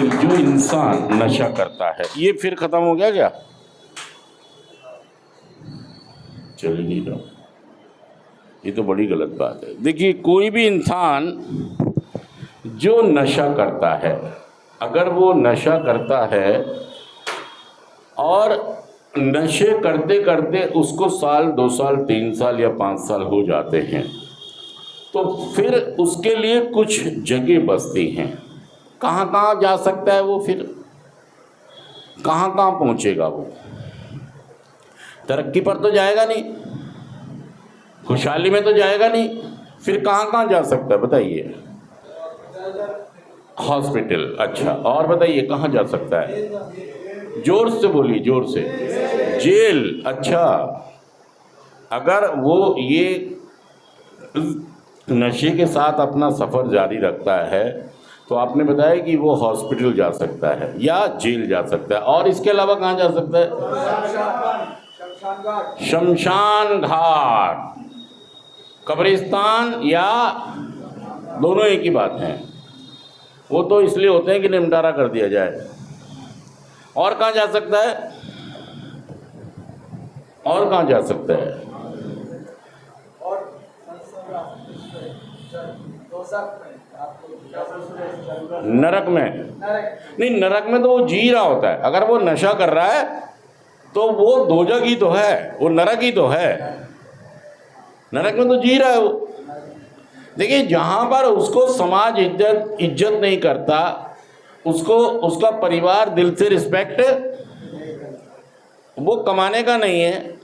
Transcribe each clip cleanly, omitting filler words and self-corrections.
जो इंसान नशा करता है, ये फिर खत्म हो गया क्या? चल नहीं रहा, ये तो बड़ी गलत बात है। देखिए, कोई भी इंसान जो नशा करता है, अगर वो नशा करता है और नशे करते करते उसको साल 2 साल 3 साल या 5 साल हो जाते हैं, तो फिर उसके लिए कुछ जगह बचती हैं। कहाँ कहाँ जा सकता है वो? फिर कहाँ कहाँ पहुँचेगा वो? तरक्की पर तो जाएगा नहीं, खुशहाली में तो जाएगा नहीं, फिर कहाँ कहाँ जा सकता है बताइए? हॉस्पिटल। अच्छा, और बताइए कहाँ जा सकता है? जोर से बोलिए, जोर से। जेल। अच्छा, अगर वो ये नशे के साथ अपना सफ़र जारी रखता है तो आपने बताया कि वो हॉस्पिटल जा सकता है या जेल जा सकता है, और इसके अलावा कहाँ जा सकता है? शमशान घाट, कब्रिस्तान, या दोनों एक ही बात है? वो तो इसलिए होते हैं कि निमटारा कर दिया जाए। और कहाँ जा सकता है? और कहाँ जा सकता है? नरक में? नहीं, नरक में तो वो जी रहा होता है। अगर वो नशा कर रहा है तो वो दोजख ही तो है, वो नरक ही तो है। नरक में तो जी रहा है वो। देखिए, जहाँ पर उसको समाज इज्जत नहीं करता, उसको उसका परिवार दिल से रिस्पेक्ट, वो कमाने का नहीं है,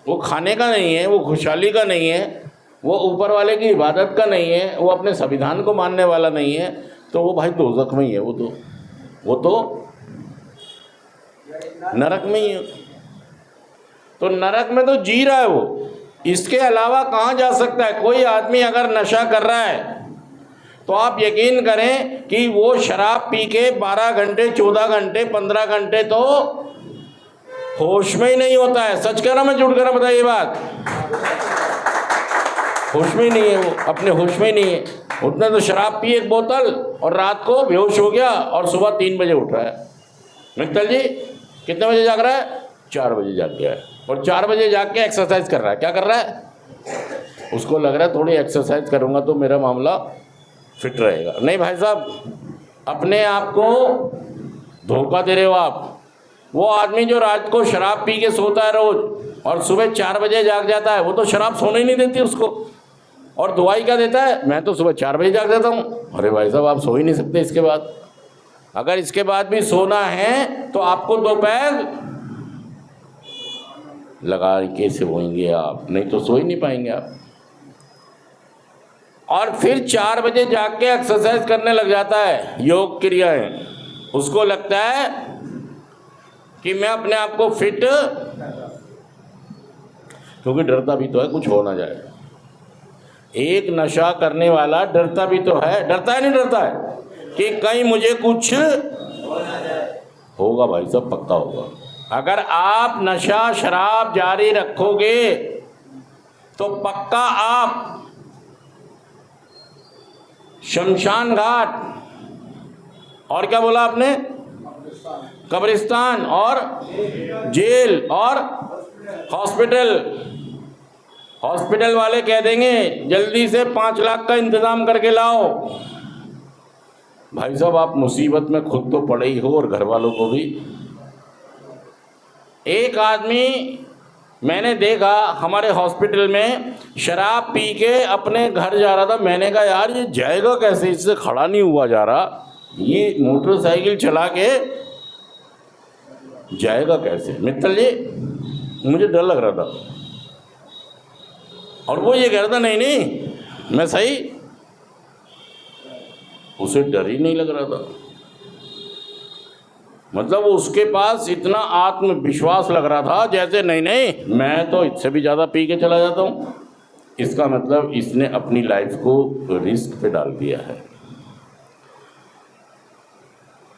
वो खाने का नहीं है, वो खुशहाली का नहीं है, वो ऊपर वाले की इबादत का नहीं है, वो अपने संविधान को मानने वाला नहीं है, तो वो भाई दोजख में ही है। वो तो नरक में ही है। तो नरक में तो जी रहा है वो। इसके अलावा कहाँ जा सकता है? कोई आदमी अगर नशा कर रहा है तो आप यकीन करें कि वो शराब पी के 12 घंटे 14 घंटे 15 घंटे तो होश में ही नहीं होता है। सच कह रहा मैं झूठ कह रहा? बताइए बात। होश में ही नहीं है वो, अपने होश में ही नहीं है। उतने तो शराब पी 1 बोतल और रात को बेहोश हो गया और सुबह 3 बजे उठ रहा है। मित्तल जी कितने बजे जाग रहा है? 4 बजे जाग गया है, और 4 बजे जाग के एक्सरसाइज कर रहा है। क्या कर रहा है? उसको लग रहा है थोड़ी एक्सरसाइज करूँगा तो मेरा मामला फिट रहेगा। नहीं भाई साहब, अपने आप को धोखा दे रहे हो आप। वो आदमी जो रात को शराब पी के सोता है रोज और सुबह 4 बजे जाग जाता है, वो तो शराब सोने ही नहीं देती उसको। और दवाई क्या देता है? मैं तो सुबह 4 बजे जाग जाता हूँ। अरे भाई साहब, आप सो ही नहीं सकते इसके बाद। अगर इसके बाद भी सोना है तो आपको 2 पैग लगा के सोएंगे आप, नहीं तो सो ही नहीं पाएंगे आप। और फिर 4 बजे जाग के एक्सरसाइज करने लग जाता है, योग क्रियाएं। उसको लगता है कि मैं अपने आप को फिट, क्योंकि डरता भी तो है कुछ हो ना जाए। एक नशा करने वाला डरता भी तो है। डरता है नहीं डरता है कि कहीं मुझे कुछ होगा? भाई साहब पक्का होगा। अगर आप नशा शराब जारी रखोगे तो पक्का आप शमशान घाट, और क्या बोला आपने? कब्रिस्तान, और जेल, और हॉस्पिटल। हॉस्पिटल वाले कह देंगे जल्दी से 5 लाख का इंतजाम करके लाओ। भाई साहब, आप मुसीबत में खुद तो पड़े ही हो और घर वालों को भी। एक आदमी मैंने देखा हमारे हॉस्पिटल में, शराब पी के अपने घर जा रहा था। मैंने कहा यार ये जाएगा कैसे? इससे खड़ा नहीं हुआ जा रहा, ये मोटरसाइकिल चला के जाएगा कैसे? मित्तल जी मुझे डर लग रहा था, और वो ये कह रहा था नहीं नहीं मैं सही। उसे डर ही नहीं लग रहा था। मतलब उसके पास इतना आत्मविश्वास लग रहा था जैसे नहीं नहीं मैं तो इससे भी ज़्यादा पी के चला जाता हूँ। इसका मतलब इसने अपनी लाइफ को रिस्क पे डाल दिया है।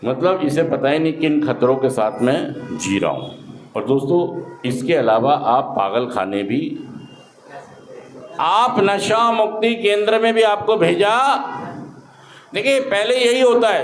मतलब इसे पता ही नहीं किन खतरों के साथ मैं जी रहा हूँ। और दोस्तों, इसके अलावा आप पागल खाने भी, आप नशा मुक्ति केंद्र में भी आपको भेजा। देखिए, पहले यही होता है।